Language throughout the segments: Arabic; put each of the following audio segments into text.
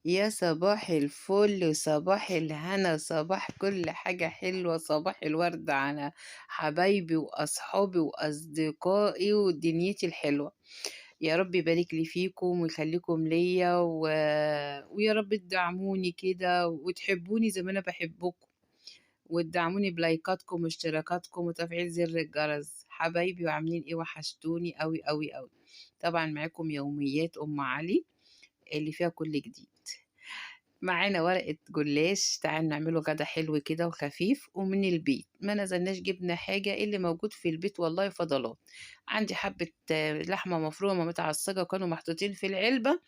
يا صباح الفل وصباح الهنا وصباح كل حاجة حلوة، صباح الورد على حبايبي وأصحابي وأصدقائي ودنيتي الحلوة. يا رب يبارك لي فيكم ويخليكم ليا ويا رب تدعموني كده وتحبوني زي ما أنا بحبكم، وتدعموني بلايكاتكم واشتراكاتكم وتفعيل زر الجرس. حبايبي وعاملين ايه؟ وحشتوني قوي قوي قوي. طبعا معاكم يوميات أم علي اللي فيها كل جديد. معانا ورقة جلاش، تعال نعمله غدا حلو كده وخفيف ومن البيت، ما نزلناش جبنا حاجة، إيه اللي موجود في البيت والله فضلات. عندي حبة لحمة مفرومة متعصجة وكانوا محطوطين في العلبة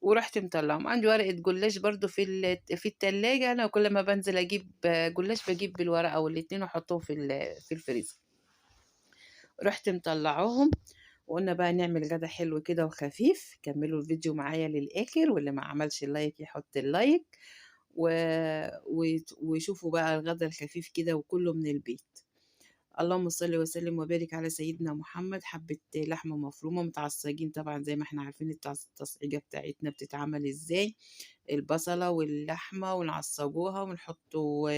ورحت مطلعهم. عندي ورقة جلاش برضو في التلاجة، أنا كل ما بنزل أجيب جلاش بجيب بالورقة والاتنين وأحطهم في الفريزر. رحت مطلعاهم وقلنا بقى نعمل غدا حلو كده وخفيف. كملوا الفيديو معايا للآخر، واللي ما عملش اللايك يحط اللايك و... وشوفوا بقى الغدا الخفيف كده وكله من البيت. اللهم صل وسلم وبارك على سيدنا محمد. حبة لحمة مفرومة متعصجين طبعا زي ما احنا عارفين التصعيجة بتاعتنا بتتعمل ازاي. البصلة واللحمة ونعصجوها ونحطوا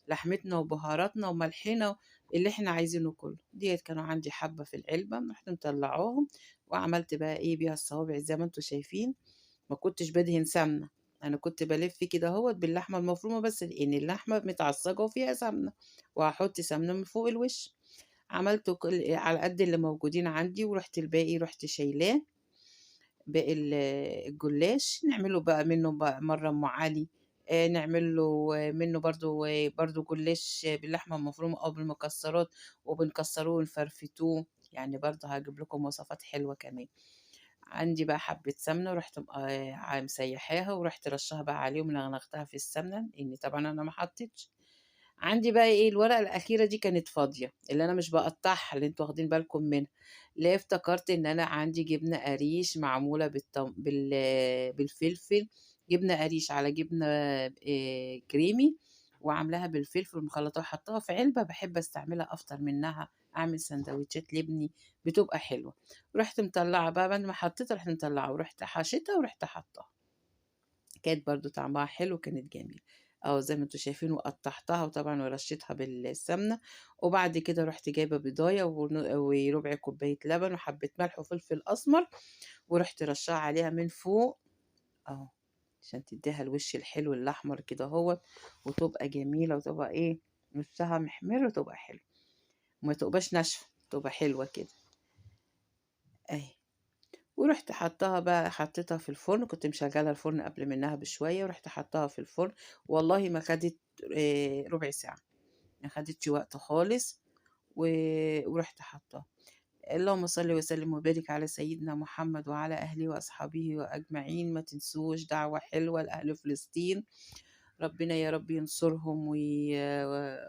لحمتنا وبهاراتنا وملحنا اللي احنا عايزينه كله. ديت كانوا عندي حبة في العلبة، رحت مطلعاهم وعملت بقى ايه بيها الصوابع زي ما انتوا شايفين. ما كنتش بدهن سمنة، انا كنت بلف كده اهوت باللحمة المفرومة بس لان اللحمة متعصجة وفيها سمنة، وهحط سمنة من فوق الوش. عملته كل على قد اللي موجودين عندي، ورحت الباقي رحت شايلاه. باقي الجلاش نعمله بقى منه بقى مرة أم علي. نعمل له منه برضه جلاش باللحمة المفرومة أو بالمكسرات، وبنكسروه ونفرفتوه. يعني برضه هاجيب لكم وصفات حلوة كمان. عندي بقى حبة سمنة ورحت مسيحاها ورحت رشاها بقى عليهم، نغنغتها في السمنة لأني طبعا أنا ما حطيتش. عندي بقى إيه الورقة الأخيرة دي كانت فاضية، اللي أنا مش باقطّعها اللي أنتم واخدين بالكم منها. اللي هي افتكرت إن أنا عندي جبنة قريش معمولة بالفلفل، جبنة قريش على جبنة كريمي، وعاملاها بالفلفل ومخلّطاها وحاطاها في علبة، باحب أستعملها أفطر منها، أعمل ساندوتشات لابني بتبقى حلوة. رُحت مطلّعة بقى بعد ما حطيتها رُحت مطلّعة ورُحت حاشيتها ورُحت حاطاها. كانت برضه طعمها حلو وكانت جميلة. أهو زي ما أنتم شايفين وقطّعتها وطبعًا ورشيتها بالسمنة، وبعد كده رُحت جايبة بيضاية وربع كوباية لبن وحبة ملح وفلفل أسمر، ورُحت رشّاها عليها من فوق أهو، عشان تدّيها الوش الحلو الأحمر كده أهوّة، وتبقى جميلة وتبقى إيه، نُصّها محمِر وتبقى حلوة، وما تبقاش ناشفة، تبقى حلوة كده أهي. ورُحت حاطاها بقى حطيتها في الفرن، كنت مشغّلة الفرن قبل منها بشوية، ورُحت حاطاها في الفرن. والله ما خدت ربع ساعة، ما خدتش وقت خالص و ورُحت حاطاها. اللهم صل وسلم وبارك على سيدنا محمد وعلى أهله وأصحابه وأجمعين. ما تنسوش دعوة حلوة لأهل فلسطين، ربنا يا رب ينصرهم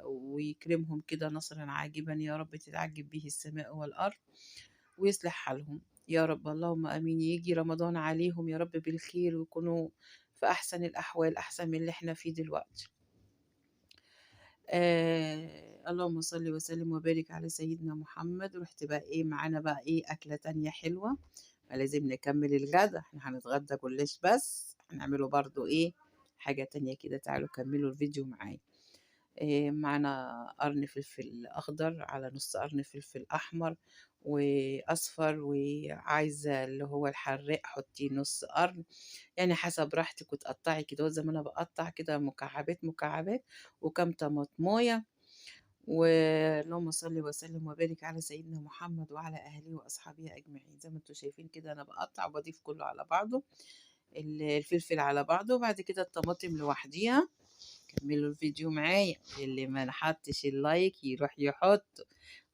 ويكرمهم كده نصرًا عاجبًا يا رب تتعجب به السماء والأرض، ويصلح حالهم يا رب. اللهم آمين. ييجي رمضان عليهم يا رب بالخير ويكونوا في أحسن الأحوال، أحسن من اللي إحنا فيه دلوقتي. اللهم صل وسلم وبارك على سيدنا محمد. رُحت بقى إيه معانا بقى إيه أكلة تانية حلوة، ما لازم نكمّل الغدا، إحنا هنتغدى جلاش بس، هنعمله برضه إيه حاجة تانية كده. تعالوا كمّلوا الفيديو معايا. معانا قرن فلفل أخضر على نُص قرن فلفل أحمر وأصفر، وعايزة اللي هو الحراق حطّي نُص قرن، يعني حسب راحتِك وتقطّعي كده زي ما أنا باقطّع كده مكعبات، مكعبات، وكام طماطماية. اللهم صل وسلم وبارك على سيدنا محمد وعلى أهله وأصحابه أجمعين. زي ما أنتم شايفين كده أنا باقطّع وباضيف كلّه على بعضه، الفلفل على بعضه، وبعد كده الطماطم لوحديها. كمّلوا الفيديو معايا، اللي ما حطّش اللايك يروح يحطّه،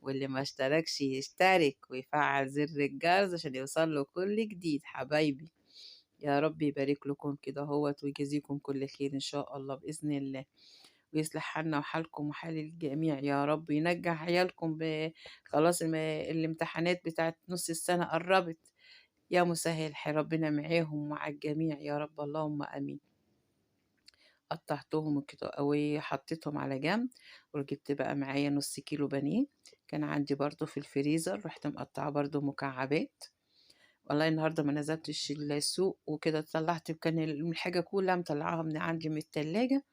واللي ما اشتركش يشترك ويفعّل زر الجرس عشان يوصل له كل جديد. حبايبي يا رب يبارك لكم كده أهوّة ويجازيكم كل خير إن شاء الله بإذن الله، ويصلح حالنا وحالكم وحال الجميع يا رب، ينجّح عيالكم خلاص الامتحانات بتاعة نُص السنة قرّبت، يا مسهّل الحال ربنا معاهم ومع الجميع يا رب اللهم آمين. قطّعتهم كده وحطيتهم على جنب، وجبت بقى معايا نُص كيلو بانيه كان عندي برضه في الفريزر، رُحت مقطّعاه برضه مكعبات، والله النهارده ما نزلتش السوق وكده، طلّعت كان الحاجة كلّها مطلّعاها من عندي من التلاجة،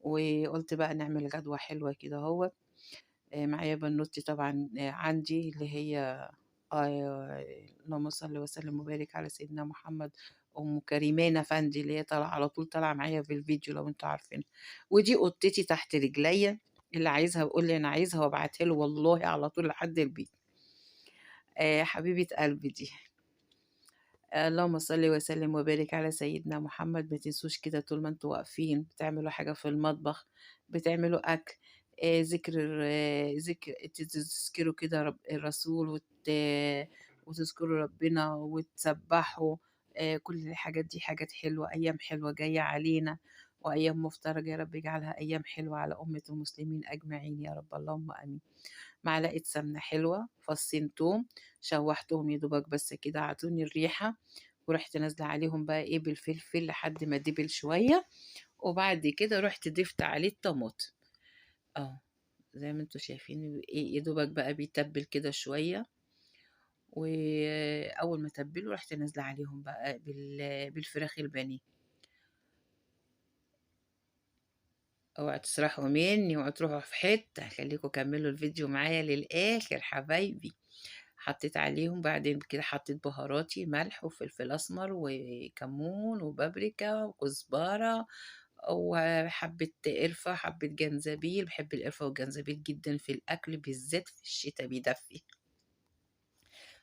وقُلت بقى نعمل غدوة حلوة كده أهوّة. معايا بنوتي طبعًا عندي اللي هي آآ اللهم صل وسلم وبارك على سيدنا محمد، أم كريمان أفندي اللي هي طالعة على طول طالعة معايا في الفيديو لو أنتم عارفينها، ودي قطتي تحت رجليّا، اللي عايزها يقول لي أنا عايزها وابعتها له والله على طول لحد البيت. حبيبة قلبي دي. اللهم صل وسلم وبارك على سيدنا محمد. ما تنسوش كده طول ما أنتم واقفين بتعملوا حاجة في المطبخ، بتعملوا أكل، ذكر تذكروا كده الرسول وتذكروا ربنا وتسبحوا. كل الحاجات دي حاجات حلوة، أيام حلوة جاية علينا، وأيام مفترجة يا رب يجعلها أيام حلوة على أمة المسلمين أجمعين يا رب، اللهم آمين. معلقة سمنة حلوة، فصين توم، شوحتهم يا دوبك بس كده عطوني الريحة، ورُحت نازلة عليهم بقى إيه بالفلفل لحد ما دِبِل شوية، وبعد كده رُحت ضِفت عليه الطماطم. آه، زي ما أنتم شايفين إيه يا دوبك بقى بيتبِّل كده شوية، وأول ما تبِّله رُحت نازلة عليهم بقى بالفراخ البانيه. اوعوا تسرحوا مني، اوعوا تروحوا في حتة، خليكم كملوا الفيديو معايا للآخر حبايبي. حطيت عليهم بعدين كده حطيت بهاراتي ملح وفلفل أسمر وكمون وبابريكا وكزبرة وحبة قرفة حبة جنزبيل، بحب القرفة والجنزبيل جدا في الأكل بالذات في الشتاء بيدفي.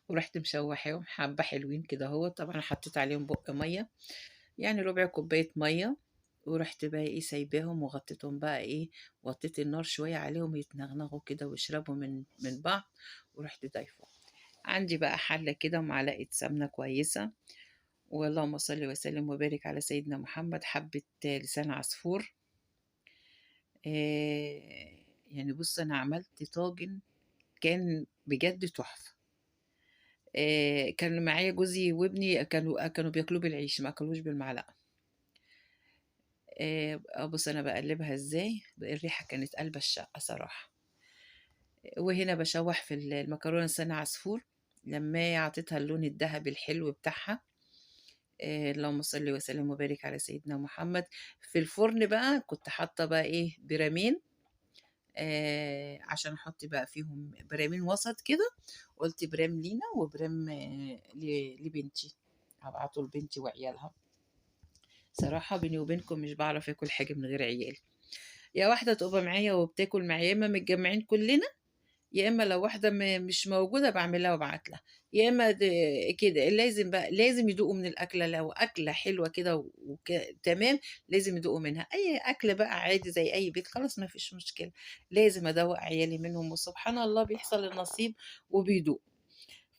ورحت مشوحاهم حبة حلوين كده، هو طبعا حطيت عليهم بق مية، يعني ربع كوباية مية، ورحت بقى ايه سايباهم وغطيتهم بقى ايه، وطيت النار شوية عليهم يتنغنغوا كده ويشربوا من بعض، ورحت ضايفه. عندي بقى حلة كده ومعلقة سمنة كويسة، واللهم صل وسلم وبارك على سيدنا محمد، حبة لسان عصفور. يعني بص أنا عملت طاجن كان بجد تحفة. كان معايا جوزي وابني كانوا بياكلوه بالعيش ما أكلوش بالمعلقة. بُص أنا باقلّبها إزاي، الريحة كانت قالبة الشقة صراحة. وهنا باشوّح في المكرونة لسان عصفور، لمّا عطيتها اللون الدهبي الحلو بتاعها. اللهم صل وسلم وبارك على سيدنا محمد. في الفرن بقى كنت حاطة بقى إيه، برامين، عشان أحط بقى فيهم برامين وسط كده، قُلت برام لينا وبرام لبنتي، هابعته لبنتي وعيالها. صراحة بيني وبينكم مش باعرف آكل حاجة من غير عيالي. يا واحدة تبقى معايا وبتاكل معايا، يا إما متجمّعين كُلّنا، يا إما لو واحدة مش موجودة باعمل لها وابعت لها، يا إما كده، لازم بقى لازم يدوقوا من الأكلة، لو أكلة حلوة كده تمام، لازم يدوقوا منها، أي أكل بقى عادي زي أي بيت خلاص ما فيش مشكلة، لازم أدوّق عيالي منهم وسبحان الله بيحصل النصيب وبيدوقوا.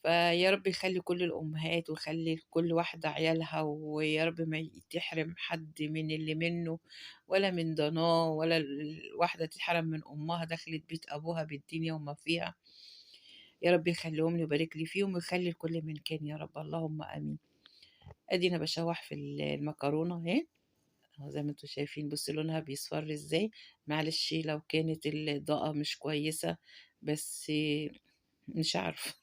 فيا رب يخلّي كل الأمهات ويخلّي لكل واحدة عيالها، ويا رب ما تحرم حد من اللي منّه ولا من ضناه، ولا الواحدة تتحرم من أمها دخلت بيت أبوها بالدنيا وما فيها. يا رب يخلّيهم لي ويبارك لي فيهم ويخلّي لكل من كان يا رب، اللهم آمين. أدي أنا باشوّح في المكرونة أهي، أهو زي ما أنتم شايفين بُصّي لونها بيصفر إزاي، معلش لو كانت الإضاءة مش كويسة، بس مش عارفة.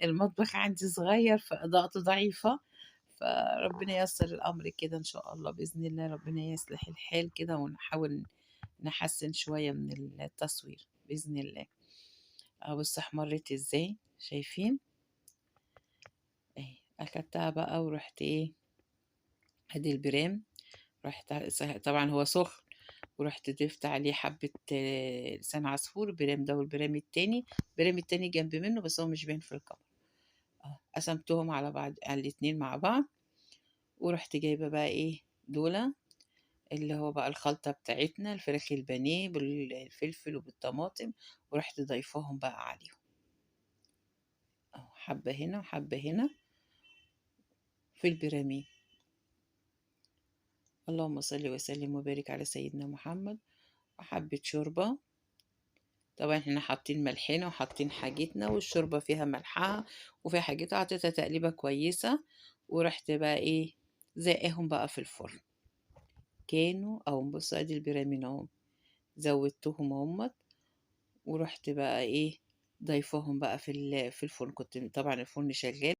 المطبخ عندي صغير فإضاءته ضعيفة، فربنا ييسّر الأمر كده إن شاء الله بإذن الله، ربنا يصلح الحال كده ونحاول نحسّن شوية من التصوير بإذن الله. أهو بُصّوا احمرِّت إزاي، شايفين؟ أهي، أخدتها بقى ورُحت إيه، أدي البرام، رُحت طبعًا هو سُخن، ورُحت ضِفت عليه حبّة لسان عصفور، البرام ده والبرام التاني، البرام التاني جنب منّه بس هو مش باين في الكاميرا. قسمتهم على بعض على الاتنين مع بعض، ورُحت جايبة بقى إيه، دُولة اللي هو بقى الخلطة بتاعتنا، الفراخ البانيه بالفلفل وبالطماطم، ورُحت ضايفاهم بقى عليهم، أهو حبّة هنا وحبّة هنا في البراميل. اللهم صل وسلم وبارك على سيدنا محمد. وحبّة شوربة، طبعًا إحنا حاطين ملحنا وحاطين حاجتنا والشوربة فيها ملحها وفيها حاجتها، حطيتها تقليبة كويسة، ورُحت بقى إيه، زاقاهم بقى في الفرن. كانوا أهو بُصّوا أدي البرامين أهُم، زوّدتهم أهُمّة، ورُحت بقى إيه، ضايفاهم بقى في الفرن، كنت طبعًا الفرن شغّال.